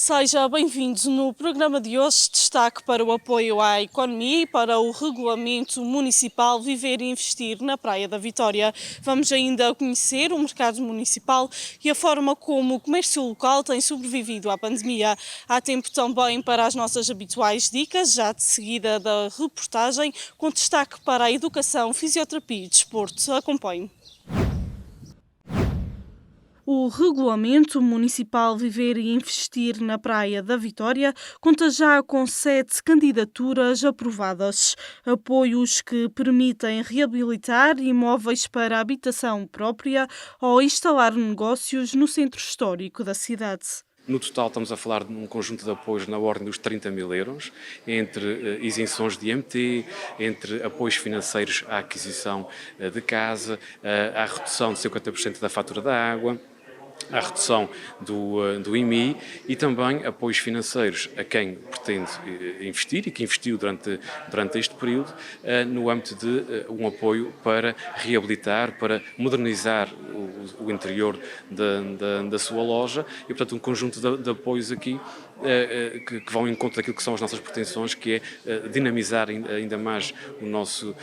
Seja bem-vindo. No programa de hoje, destaque para o apoio à economia e para o regulamento municipal Viver e Investir na Praia da Vitória. Vamos ainda conhecer o mercado municipal e a forma como o comércio local tem sobrevivido à pandemia. Há tempo também para as nossas habituais dicas, já de seguida da reportagem, com destaque para a educação, fisioterapia e desporto. Acompanhe. O Regulamento Municipal Viver e Investir na Praia da Vitória conta já com 7 candidaturas aprovadas. Apoios que permitem reabilitar imóveis para habitação própria ou instalar negócios no centro histórico da cidade. No total estamos a falar de um conjunto de apoios na ordem dos 30 mil euros, entre isenções de IMT, entre apoios financeiros à aquisição de casa, à redução de 50% da fatura da água, à redução do IMI e também apoios financeiros a quem pretende investir e que investiu durante este período no âmbito de um apoio para reabilitar, para modernizar o interior da sua loja e, portanto, um conjunto de apoios aqui que vão em conta daquilo que são as nossas pretensões, que é dinamizar ainda mais o nosso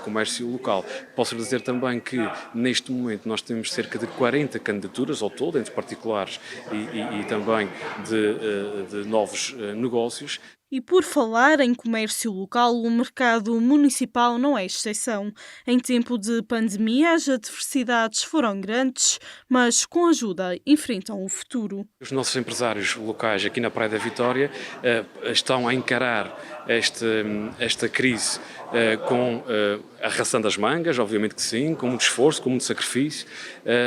comércio local. Posso dizer também que, neste momento, nós temos cerca de 40 candidaturas ao todo, entre particulares e também de novos negócios. E por falar em comércio local, o mercado municipal não é exceção. Em tempo de pandemia, as adversidades foram grandes, mas com ajuda enfrentam o futuro. Os nossos empresários locais aqui na Praia da Vitória estão a encarar esta crise com arregaçando as mangas, obviamente que sim, com muito esforço, com muito sacrifício,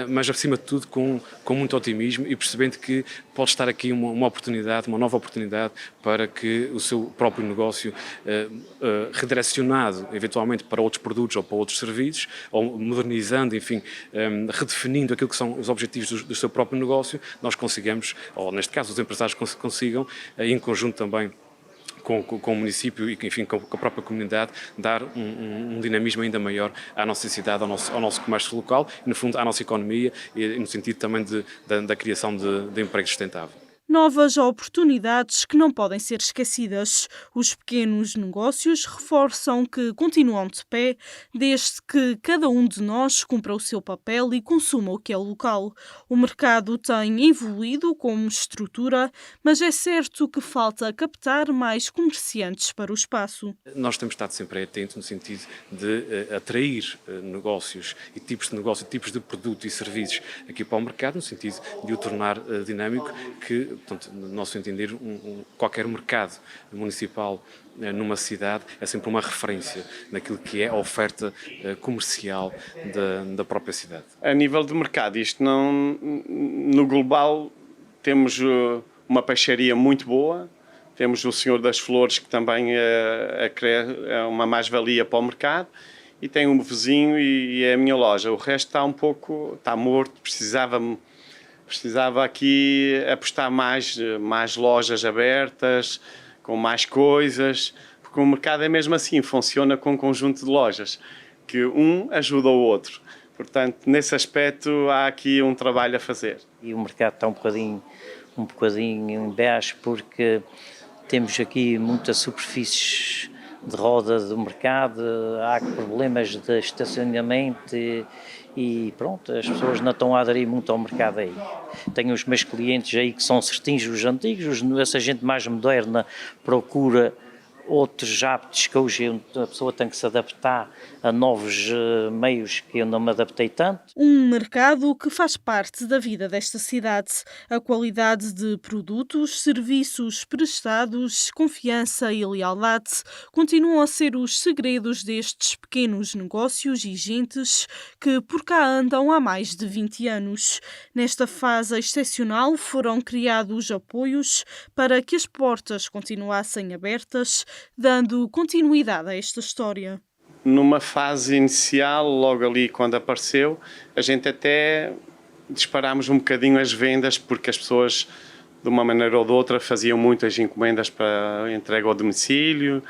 mas acima de tudo com muito otimismo e percebendo que pode estar aqui uma oportunidade, uma nova oportunidade para que o seu próprio negócio, redirecionado eventualmente para outros produtos ou para outros serviços, ou modernizando, enfim, redefinindo aquilo que são os objetivos do seu próprio negócio, nós consigamos, ou neste caso os empresários consigam, em conjunto também com o município e, enfim, com a própria comunidade, dar um dinamismo ainda maior à nossa cidade, ao nosso comércio local e, no fundo, à nossa economia e no sentido também da criação de emprego sustentável. Novas oportunidades que não podem ser esquecidas. Os pequenos negócios reforçam que continuam de pé desde que cada um de nós cumpra o seu papel e consuma o que é local. O mercado tem evoluído como estrutura, mas é certo que falta captar mais comerciantes para o espaço. Nós temos estado sempre atentos no sentido de atrair negócios e tipos de negócio, tipos de produto e serviços aqui para o mercado, no sentido de o tornar dinâmico, que, portanto, no nosso entender, qualquer mercado municipal numa cidade é sempre uma referência naquilo que é a oferta comercial da própria cidade. A nível de mercado, isto não, no global temos uma peixaria muito boa, temos o Senhor das Flores que também é uma mais-valia para o mercado e tem um vizinho e é a minha loja. O resto está morto, precisava aqui apostar mais lojas abertas, com mais coisas, porque o mercado é mesmo assim, funciona com um conjunto de lojas, que um ajuda o outro. Portanto, nesse aspecto há aqui um trabalho a fazer. E o mercado está um bocadinho em baixo porque temos aqui muitas superfícies de roda do mercado, há problemas de estacionamento e pronto, as pessoas não estão a aderir muito ao mercado aí. Tenho os meus clientes aí que são certinhos, os antigos, essa gente mais moderna procura outros hábitos que hoje a pessoa tem que se adaptar a novos meios que eu não me adaptei tanto. Um mercado que faz parte da vida desta cidade. A qualidade de produtos, serviços prestados, confiança e lealdade continuam a ser os segredos destes pequenos negócios e gentes que por cá andam há mais de 20 anos. Nesta fase excepcional foram criados apoios para que as portas continuassem abertas, dando continuidade a esta história. Numa fase inicial, logo ali quando apareceu, a gente até disparámos um bocadinho as vendas, porque as pessoas, de uma maneira ou de outra, faziam muitas encomendas para entrega ao domicílio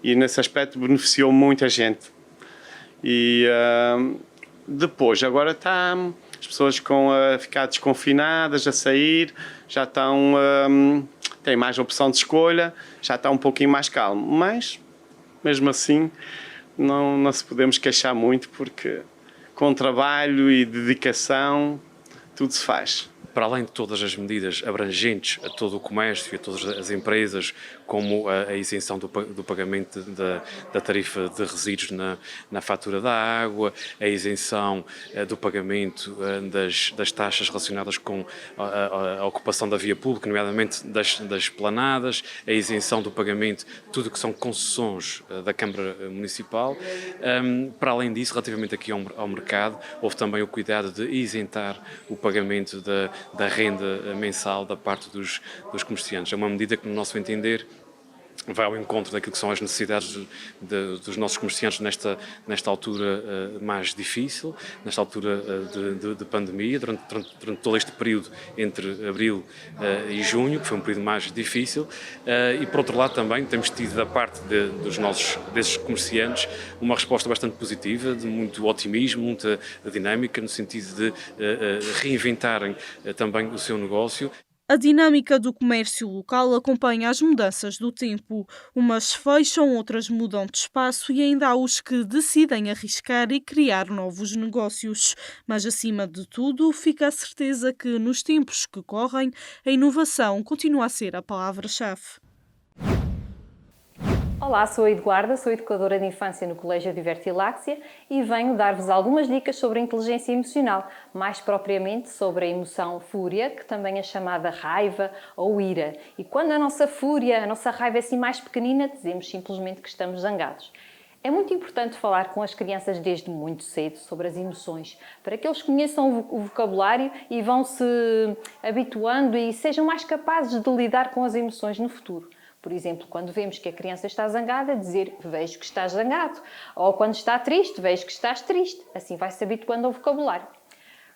e nesse aspecto beneficiou muita gente. E depois, agora As pessoas com a ficar desconfinadas, a sair, já estão, têm mais opção de escolha, já está um pouquinho mais calmo. Mas, mesmo assim, não se podemos queixar muito, porque com trabalho e dedicação, tudo se faz. Para além de todas as medidas abrangentes a todo o comércio e a todas as empresas, como a isenção do pagamento da tarifa de resíduos na fatura da água, a isenção do pagamento das taxas relacionadas com a ocupação da via pública, nomeadamente das esplanadas, a isenção do pagamento de tudo que são concessões da Câmara Municipal. Para além disso, relativamente aqui ao mercado, houve também o cuidado de isentar o pagamento da renda mensal da parte dos comerciantes. É uma medida que, no nosso entender, vai ao encontro daquilo que são as necessidades dos nossos comerciantes nesta altura mais difícil, nesta altura de pandemia, durante todo este período entre abril e junho, que foi um período mais difícil, e por outro lado também temos tido da parte desses comerciantes uma resposta bastante positiva, de muito otimismo, muita dinâmica, no sentido de reinventarem também o seu negócio. A dinâmica do comércio local acompanha as mudanças do tempo. Umas fecham, outras mudam de espaço e ainda há os que decidem arriscar e criar novos negócios. Mas, acima de tudo, fica a certeza que, nos tempos que correm, a inovação continua a ser a palavra-chave. Olá, sou a Eduarda, sou educadora de infância no Colégio Divertiláxia e venho dar-vos algumas dicas sobre a inteligência emocional, mais propriamente sobre a emoção fúria, que também é chamada raiva ou ira. E quando a nossa fúria, a nossa raiva é assim mais pequenina, dizemos simplesmente que estamos zangados. É muito importante falar com as crianças desde muito cedo sobre as emoções, para que eles conheçam o vocabulário e vão se habituando e sejam mais capazes de lidar com as emoções no futuro. Por exemplo, quando vemos que a criança está zangada, dizer vejo que estás zangado. Ou quando está triste, vejo que estás triste. Assim vai-se habituando ao vocabulário.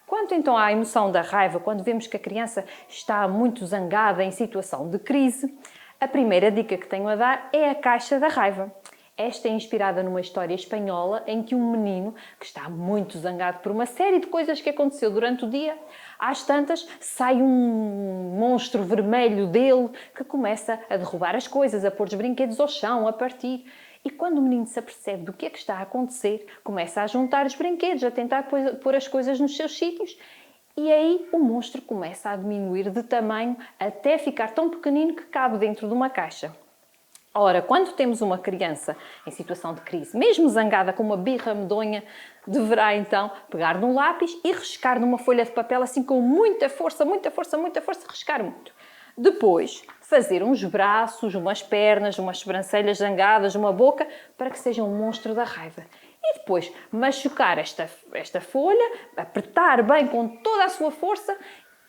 Quanto então à emoção da raiva, quando vemos que a criança está muito zangada em situação de crise, a primeira dica que tenho a dar é a caixa da raiva. Esta é inspirada numa história espanhola em que um menino que está muito zangado por uma série de coisas que aconteceu durante o dia, às tantas sai um monstro vermelho dele que começa a derrubar as coisas, a pôr os brinquedos ao chão, a partir. E quando o menino se apercebe do que é que está a acontecer, começa a juntar os brinquedos, a tentar pôr as coisas nos seus sítios. E aí o monstro começa a diminuir de tamanho até ficar tão pequenino que cabe dentro de uma caixa. Ora, quando temos uma criança em situação de crise, mesmo zangada com uma birra medonha, deverá então pegar num lápis e riscar numa folha de papel assim com muita força, riscar muito. Depois, fazer uns braços, umas pernas, umas sobrancelhas zangadas, uma boca, para que seja um monstro da raiva. E depois, machucar esta folha, apertar bem com toda a sua força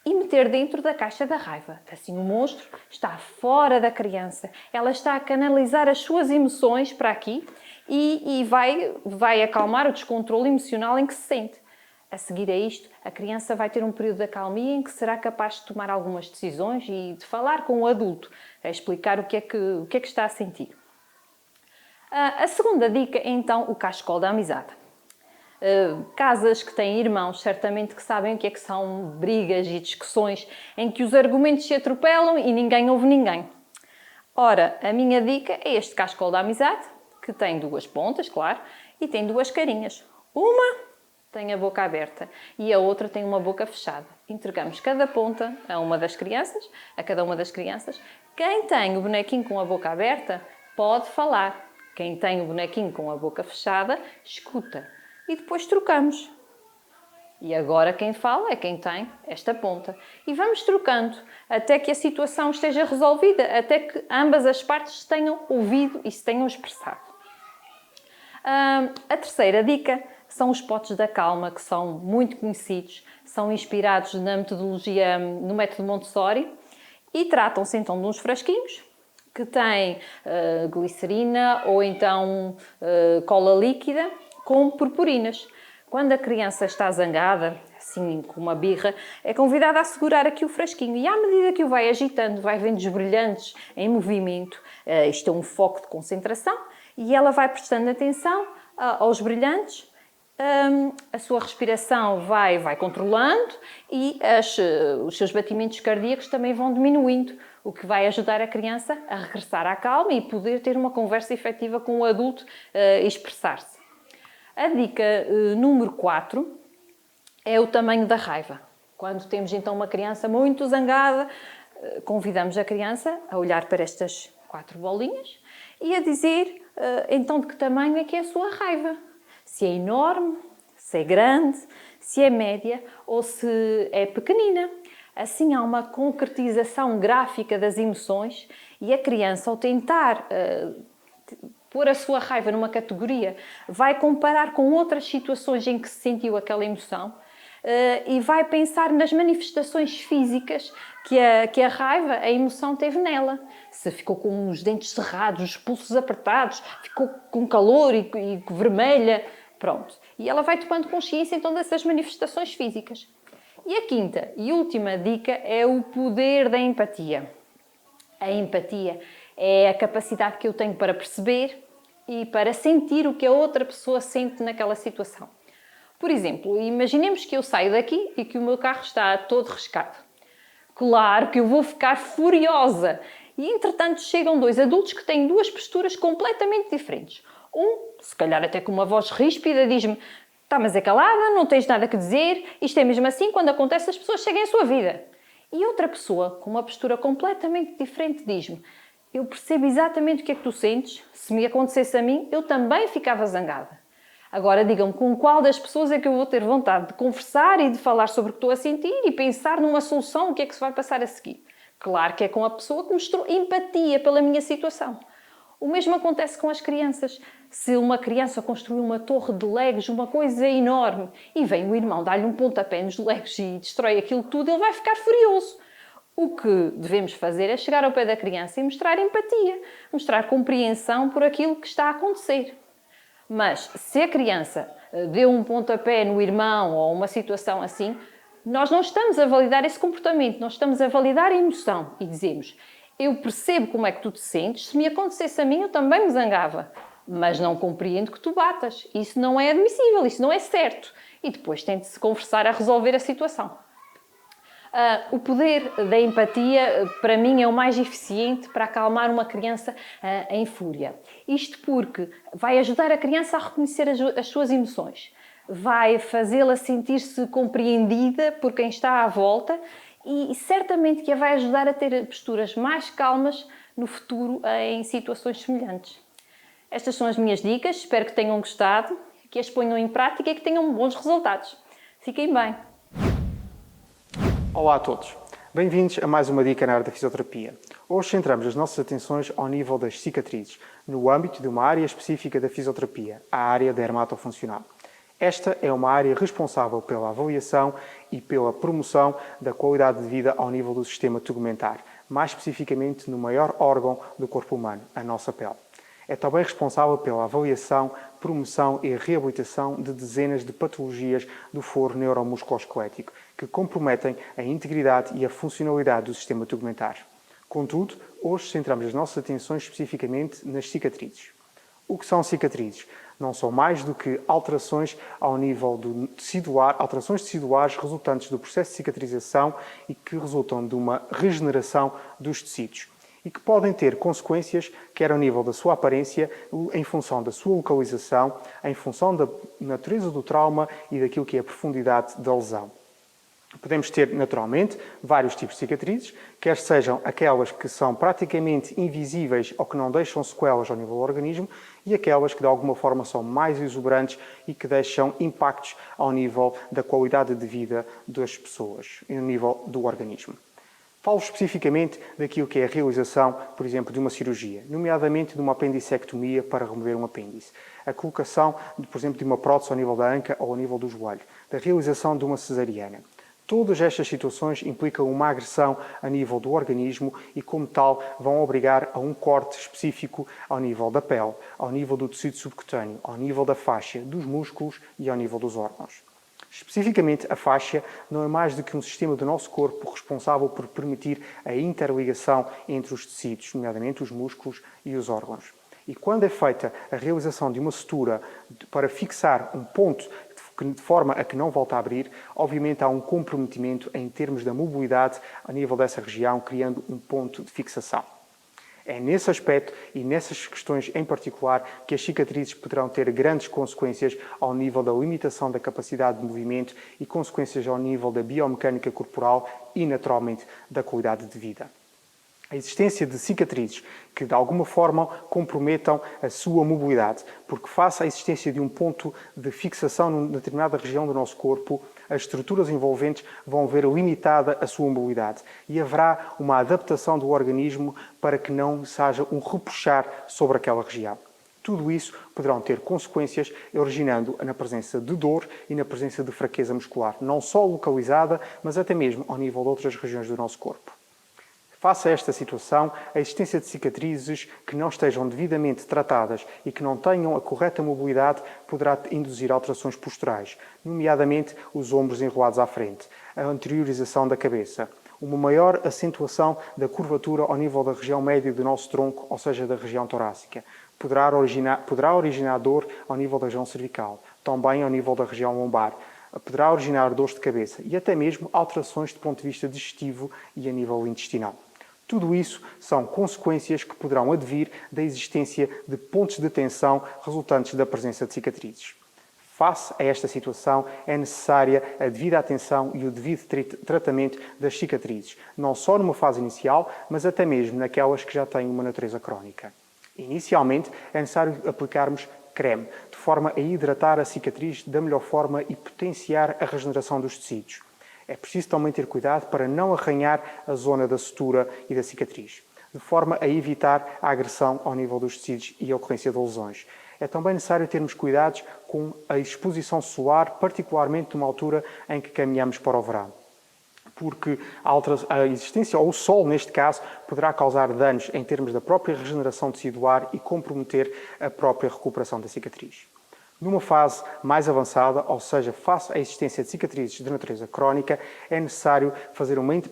e meter dentro da caixa da raiva. Assim o monstro está fora da criança. Ela está a canalizar as suas emoções para aqui e vai acalmar o descontrole emocional em que se sente. A seguir a isto, a criança vai ter um período de acalmia em que será capaz de tomar algumas decisões e de falar com o adulto, a explicar o que é que está a sentir. A segunda dica é então o cachecol da amizade. Casas que têm irmãos, certamente que sabem o que é que são brigas e discussões em que os argumentos se atropelam e ninguém ouve ninguém. Ora, a minha dica é este cachecol da amizade, que tem duas pontas, claro, e tem duas carinhas. Uma tem a boca aberta e a outra tem uma boca fechada. Entregamos cada ponta a cada uma das crianças. Quem tem o bonequinho com a boca aberta pode falar. Quem tem o bonequinho com a boca fechada, escuta. E depois trocamos. E agora quem fala é quem tem esta ponta. E vamos trocando até que a situação esteja resolvida, até que ambas as partes se tenham ouvido e se tenham expressado. A terceira dica são os potes da calma, que são muito conhecidos, são inspirados na metodologia, no método Montessori, e tratam-se então de uns frasquinhos que têm glicerina ou então cola líquida, com purpurinas. Quando a criança está zangada, assim com uma birra, é convidada a segurar aqui o frasquinho e à medida que o vai agitando, vai vendo os brilhantes em movimento. Isto é um foco de concentração e ela vai prestando atenção aos brilhantes, a sua respiração vai controlando e os seus batimentos cardíacos também vão diminuindo, o que vai ajudar a criança a regressar à calma e poder ter uma conversa efetiva com o adulto e expressar-se. A dica número 4 é o tamanho da raiva. Quando temos então uma criança muito zangada, convidamos a criança a olhar para estas 4 bolinhas e a dizer então de que tamanho é que é a sua raiva. Se é enorme, se é grande, se é média ou se é pequenina. Assim há uma concretização gráfica das emoções e a criança, ao tentar pôr a sua raiva numa categoria, vai comparar com outras situações em que se sentiu aquela emoção e vai pensar nas manifestações físicas que a raiva, a emoção teve nela. Se ficou com os dentes cerrados, os pulsos apertados, ficou com calor e vermelha, pronto. E ela vai tomando consciência então dessas manifestações físicas. E a quinta e última dica é o poder da empatia. A empatia é a capacidade que eu tenho para perceber e para sentir o que a outra pessoa sente naquela situação. Por exemplo, imaginemos que eu saio daqui e que o meu carro está todo riscado. Claro que eu vou ficar furiosa. E, entretanto, chegam 2 adultos que têm 2 posturas completamente diferentes. Se calhar até com uma voz ríspida, diz-me: "Tá, mas é calada, não tens nada que dizer, isto é mesmo assim, quando acontece as pessoas seguem a sua vida." E outra pessoa, com uma postura completamente diferente, diz-me: "Eu percebo exatamente o que é que tu sentes, se me acontecesse a mim, eu também ficava zangada." Agora digam-me com qual das pessoas é que eu vou ter vontade de conversar e de falar sobre o que estou a sentir e pensar numa solução, o que é que se vai passar a seguir. Claro que é com a pessoa que mostrou empatia pela minha situação. O mesmo acontece com as crianças. Se uma criança construiu uma torre de legos, uma coisa enorme, e vem o irmão dar-lhe um pontapé nos legos e destrói aquilo tudo, ele vai ficar furioso. O que devemos fazer é chegar ao pé da criança e mostrar empatia, mostrar compreensão por aquilo que está a acontecer. Mas se a criança deu um pontapé no irmão ou uma situação assim, nós não estamos a validar esse comportamento, nós estamos a validar a emoção e dizemos: "Eu percebo como é que tu te sentes, se me acontecesse a mim eu também me zangava, mas não compreendo que tu batas. Isso não é admissível, isso não é certo." E depois tente-se conversar a resolver a situação. O poder da empatia, para mim, é o mais eficiente para acalmar uma criança em fúria. Isto porque vai ajudar a criança a reconhecer as suas emoções, vai fazê-la sentir-se compreendida por quem está à volta e certamente que a vai ajudar a ter posturas mais calmas no futuro em situações semelhantes. Estas são as minhas dicas, espero que tenham gostado, que as ponham em prática e que tenham bons resultados. Fiquem bem! Olá a todos, bem-vindos a mais uma dica na área da fisioterapia. Hoje centramos as nossas atenções ao nível das cicatrizes, no âmbito de uma área específica da fisioterapia, a área dermatofuncional. Esta é uma área responsável pela avaliação e pela promoção da qualidade de vida ao nível do sistema tegumentar, mais especificamente no maior órgão do corpo humano, a nossa pele. É também responsável pela avaliação, promoção e reabilitação de dezenas de patologias do foro neuromusculoesquelético que comprometem a integridade e a funcionalidade do sistema tegumentar. Contudo, hoje centramos as nossas atenções especificamente nas cicatrizes. O que são cicatrizes? Não são mais do que alterações ao nível do tecidular, alterações teciduais resultantes do processo de cicatrização e que resultam de uma regeneração dos tecidos e que podem ter consequências quer ao nível da sua aparência, em função da sua localização, em função da natureza do trauma e daquilo que é a profundidade da lesão. Podemos ter, naturalmente, vários tipos de cicatrizes, quer sejam aquelas que são praticamente invisíveis ou que não deixam sequelas ao nível do organismo e aquelas que, de alguma forma, são mais exuberantes e que deixam impactos ao nível da qualidade de vida das pessoas e no nível do organismo. Falo especificamente daquilo que é a realização, por exemplo, de uma cirurgia, nomeadamente de uma apendicectomia para remover um apêndice, a colocação, por exemplo, de uma prótese ao nível da anca ou ao nível do joelho, da realização de uma cesariana. Todas estas situações implicam uma agressão a nível do organismo e, como tal, vão obrigar a um corte específico ao nível da pele, ao nível do tecido subcutâneo, ao nível da faixa, dos músculos e ao nível dos órgãos. Especificamente, a faixa não é mais do que um sistema do nosso corpo responsável por permitir a interligação entre os tecidos, nomeadamente os músculos e os órgãos. E quando é feita a realização de uma sutura para fixar um ponto de forma a que não volte a abrir, obviamente há um comprometimento em termos da mobilidade a nível dessa região, criando um ponto de fixação. É nesse aspecto e nessas questões em particular que as cicatrizes poderão ter grandes consequências ao nível da limitação da capacidade de movimento e consequências ao nível da biomecânica corporal e, naturalmente, da qualidade de vida. A existência de cicatrizes que, de alguma forma, comprometam a sua mobilidade, porque face à existência de um ponto de fixação numa determinada região do nosso corpo, as estruturas envolventes vão ver limitada a sua mobilidade e haverá uma adaptação do organismo para que não haja um repuxar sobre aquela região. Tudo isso poderão ter consequências, originando na presença de dor e na presença de fraqueza muscular, não só localizada, mas até mesmo ao nível de outras regiões do nosso corpo. Face a esta situação, a existência de cicatrizes que não estejam devidamente tratadas e que não tenham a correta mobilidade poderá induzir alterações posturais, nomeadamente os ombros enrolados à frente, a anteriorização da cabeça, uma maior acentuação da curvatura ao nível da região média do nosso tronco, ou seja, da região torácica. Poderá originar dor ao nível da região cervical, também ao nível da região lombar. Poderá originar dores de cabeça e até mesmo alterações do ponto de vista digestivo e a nível intestinal. Tudo isso são consequências que poderão advir da existência de pontos de tensão resultantes da presença de cicatrizes. Face a esta situação, é necessária a devida atenção e o devido tratamento das cicatrizes, não só numa fase inicial, mas até mesmo naquelas que já têm uma natureza crónica. Inicialmente, é necessário aplicarmos creme, de forma a hidratar a cicatriz da melhor forma e potenciar a regeneração dos tecidos. É preciso também ter cuidado para não arranhar a zona da sutura e da cicatriz, de forma a evitar a agressão ao nível dos tecidos e a ocorrência de lesões. É também necessário termos cuidados com a exposição solar, particularmente numa altura em que caminhamos para o verão, porque a existência, ou o sol neste caso, poderá causar danos em termos da própria regeneração tecidular e comprometer a própria recuperação da cicatriz. Numa fase mais avançada, ou seja, face à existência de cicatrizes de natureza crónica, é necessário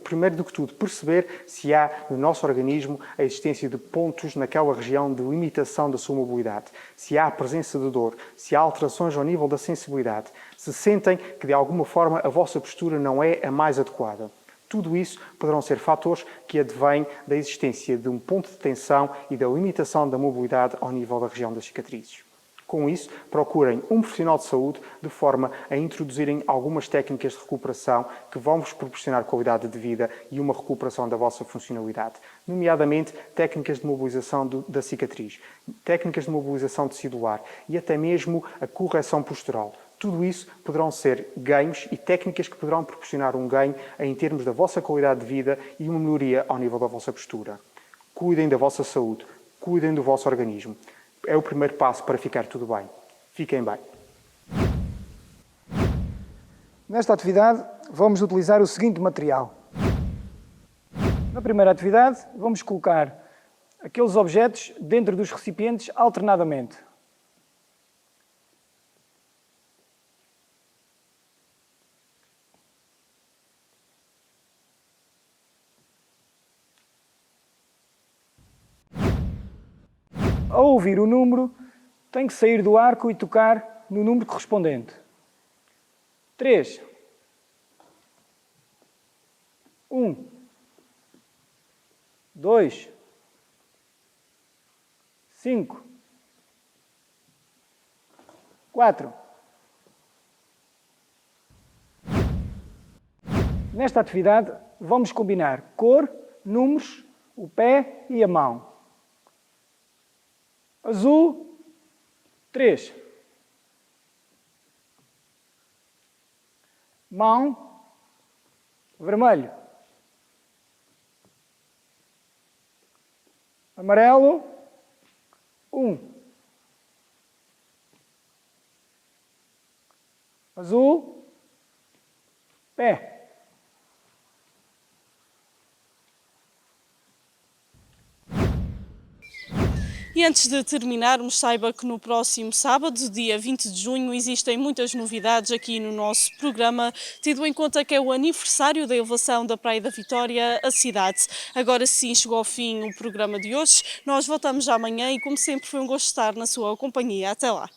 primeiro do que tudo, perceber se há no nosso organismo a existência de pontos naquela região de limitação da sua mobilidade, se há a presença de dor, se há alterações ao nível da sensibilidade, se sentem que de alguma forma a vossa postura não é a mais adequada. Tudo isso poderão ser fatores que advêm da existência de um ponto de tensão e da limitação da mobilidade ao nível da região das cicatrizes. Com isso, procurem um profissional de saúde de forma a introduzirem algumas técnicas de recuperação que vão vos proporcionar qualidade de vida e uma recuperação da vossa funcionalidade, nomeadamente técnicas de mobilização da cicatriz, técnicas de mobilização tecidular e até mesmo a correção postural. Tudo isso poderão ser ganhos e técnicas que poderão proporcionar um ganho em termos da vossa qualidade de vida e uma melhoria ao nível da vossa postura. Cuidem da vossa saúde, cuidem do vosso organismo. É o primeiro passo para ficar tudo bem. Fiquem bem. Nesta atividade, vamos utilizar o seguinte material. Na primeira atividade, vamos colocar aqueles objetos dentro dos recipientes alternadamente. Ao ouvir o número, tem que sair do arco e tocar no número correspondente. 3. 1. 2. 5. 4. Nesta atividade, vamos combinar cor, números, o pé e a mão. Azul, 3. Mão, vermelho. Amarelo, 1. Azul, pé. E antes de terminarmos, saiba que no próximo sábado, dia 20 de junho, existem muitas novidades aqui no nosso programa, tendo em conta que é o aniversário da elevação da Praia da Vitória à cidade. Agora sim, chegou ao fim o programa de hoje. Nós voltamos amanhã e, como sempre, foi um gosto estar na sua companhia. Até lá!